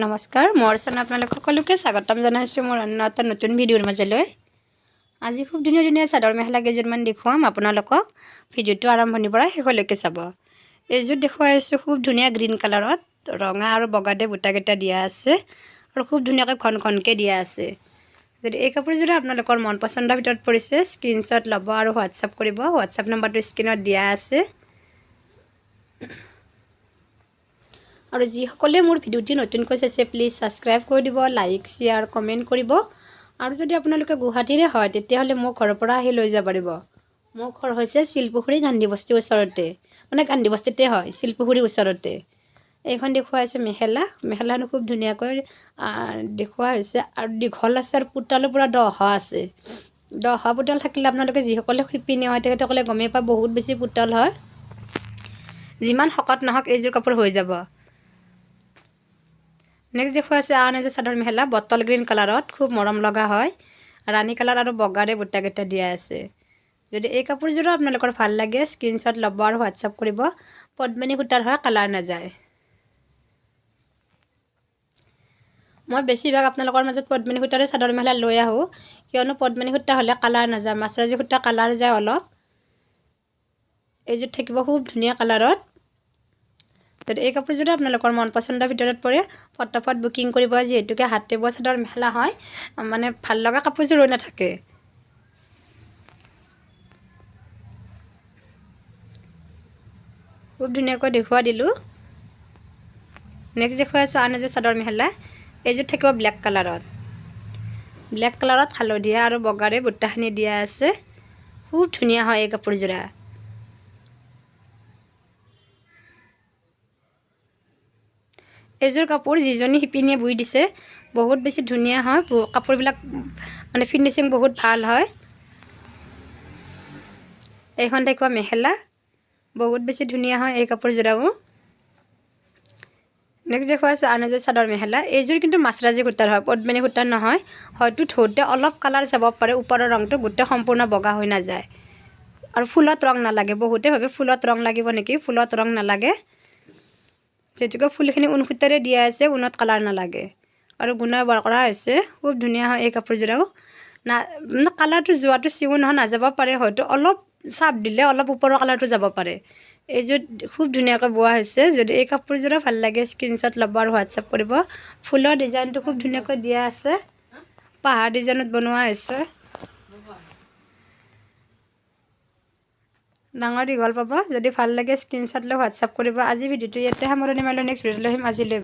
নমস্কাৰ মোৰ চেনেলত আপোনালোক সকলোকে স্বাগতম জনাইছোঁ মোৰ অন্য এটা নতুন ভিডিঅ'ৰ মাজলৈ। আজি খুব ধুনীয়া ধুনীয়া চাদৰ মেখেলা কেইযোৰমান দেখুৱাম আপোনালোকক। ভিডিঅ'টো আৰম্ভণিৰ পৰা শেষলৈকে চাব। এইযোৰ দেখুৱাই আছোঁ খুব ধুনীয়া গ্ৰীণ কালাৰত ৰঙা আৰু বগাতে বুটাকেইটা দিয়া আছে আৰু খুব ধুনীয়াকৈ ঘন ঘনকৈ দিয়া আছে। যদি এই কাপোৰযোৰে আপোনালোকৰ মন পচন্দৰ ভিতৰত পৰিছে স্ক্ৰীনশ্বট ল'ব আৰু হোৱাটছআপ কৰিব। হোৱাটছআপ নম্বৰটো স্ক্ৰীনত দিয়া আছে। আৰু যিসকলে মোৰ ভিডিঅ'টি নতুনকৈ চাইছে প্লিজ ছাবস্ক্ৰাইব কৰি দিব, লাইক শ্বেয়াৰ কমেণ্ট কৰিব। আৰু যদি আপোনালোকে গুৱাহাটীৰে হয় তেতিয়াহ'লে মোৰ ঘৰৰ পৰা আহি লৈ যাব পাৰিব। মোৰ ঘৰ হৈছে শিলপুখুৰী গান্ধীবস্তিৰ ওচৰতে, মানে গান্ধীবস্তিতে হয় শিলপুখুৰীৰ ওচৰতে। এইখন দেখুৱাইছোঁ মেখেলাখন খুব ধুনীয়াকৈ দেখুওৱা হৈছে আৰু দীঘল আছে আৰু পুতলৰ পৰা দহ আছে। দহ পুতল থাকিলে আপোনালোকে যিসকলে শিপিনী হয় তেখেতসকলে গমেই পায় বহুত বেছি পুতল হয়। যিমান শকত নহওক এইযোৰ কাপোৰ হৈ যাব। নেক্সট দেখুৱাইছোঁ আন এযোৰ চাদৰ মেখেলা বটল গ্ৰীণ কালাৰত খুব মৰম লগা হয়। ৰাণী কালাৰ আৰু বগাৰে বুটাকেইটা দিয়া আছে। যদি এই কাপোৰযোৰো আপোনালোকৰ ভাল লাগে স্ক্ৰীনশ্বট ল'ব আৰু হোৱাটছআপ কৰিব। পদ্মিনী সূতাৰ হয়, কালাৰ নাযায়। মই বেছিভাগ আপোনালোকৰ মাজত পদ্মিনী সূতাৰে চাদৰ মেখেলা লৈ আহোঁ, কিয়নো পদ্মিনী সূতা হ'লে কালাৰ নাযায়, মাছৰাজি সূতা কালাৰ যায় অলপ। এইযোৰ থাকিব খুব ধুনীয়া কালাৰত। যদি এই কাপোৰযোৰে আপোনালোকৰ মন পচন্দৰ ভিতৰত পৰে ফটাফট বুকিং কৰিব, যিহেতুকে হাতে বোৱা চাদৰ মেখেলা হয়, মানে ভাল লগা কাপোৰযোৰ ৰৈ নাথাকে। খুব ধুনীয়াকৈ দেখুৱাই দিলোঁ। নেক্সট দেখুৱাই আছোঁ আন এযোৰ চাদৰ মেখেলা। এইযোৰ থাকিব ব্লেক কালাৰত। ব্লেক কালাৰত হালধীয়া আৰু বগাৰে বুটাখিনি দিয়া আছে। খুব ধুনীয়া হয় এই কাপোৰযোৰা। এইযোৰ কাপোৰ যিজনী শিপিনীয়ে বৈ দিছে বহুত বেছি ধুনীয়া হয়। কাপোৰবিলাক মানে ফিনিচিং বহুত ভাল হয়। এইখন দেখুৱা মেখেলা বহুত বেছি ধুনীয়া হয় এই কাপোৰযোৰাও। নেক্সট দেখুৱাইছোঁ আন এযোৰ চাদৰ মেখেলা। এইযোৰ কিন্তু মাছৰাজি সূতাৰ হয়, পদ্মিনী সূতাৰ নহয়। হয়তো ধোতে অলপ কালাৰ যাব পাৰে, ওপৰৰ ৰংটো গোটেই সম্পূৰ্ণ বগা হৈ নাযায়। আৰু ফুলত ৰং নালাগে, বহুতে ভাবে ফুলত ৰং লাগিব নেকি, ফুলত ৰং নালাগে। যিহেতুকে ফুলখিনি ঊণ সূতাৰে দিয়া আছে, ঊণত কালাৰ নালাগে আৰু গুণা ব্যৱহাৰ কৰা হৈছে। খুব ধুনীয়া হয় এই কাপোৰযোৰাও। মানে কালাৰটো যোৱাটো চিয়ৰ নহয়, নাযাব পাৰে, হয়তো অলপ চাপ দিলে অলপ ওপৰৰ কালাৰটো যাব পাৰে। এইযোৰ খুব ধুনীয়াকৈ বোৱা হৈছে। যদি এই কাপোৰযোৰো ভাল লাগে স্ক্ৰীনশ্বট ল'ব আৰু হোৱাটছআপ কৰিব। ফুলৰ ডিজাইনটো খুব ধুনীয়াকৈ দিয়া আছে, পাহাৰ ডিজাইনত বনোৱা হৈছে। ডাঙৰ দীঘল পাব। যদি ভাল লাগে স্ক্ৰীনশ্বট লৈ হোৱাটছআপ কৰিব। আজি ভিডিঅ'টো ইয়াতে সামৰণি মাৰিলোঁ। নেক্সট ভিডিঅ'লৈ আহিম আজিলৈ।